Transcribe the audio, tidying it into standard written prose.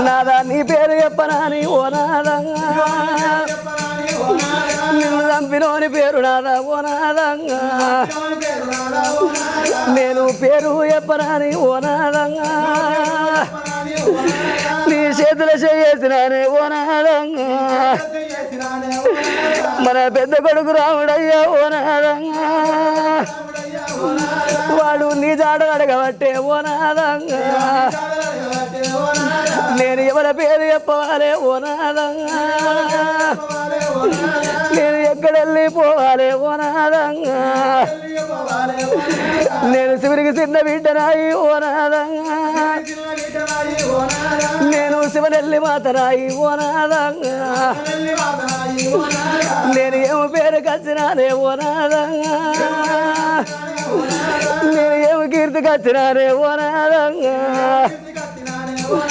నాదా నీ పేరు చెప్పనాని ఓ నాదంగా నిన్ను చంపినోని పేరు నాదా ఓ నాదంగా నేను పేరు చెప్పనాని ఓ నాదంగా నీ చేతులు చేసినానే ఓ నాదంగా మన పెద్ద కొడుకు రాముడయ్యా ఓ నాదంగా వాడు నీ జాడ అడగబట్టే ఓ నాదంగా నేను ఎవరి పేరు చెప్పవాలి ఓ నాదంగా నేను ఎక్కడెళ్ళి పోవాలి ఓ నాదంగా నేను శివునికి చిన్న బిడ్డనాయి ఓ నాదంగా నేను శివనెల్లి మాతనాయి ఓ నాదంగా నేను ఏమో పేరు కచ్చినానే ఓ నాదంగా నేను ఏమో కీర్తి కచ్చినానే ఓ నాదంగా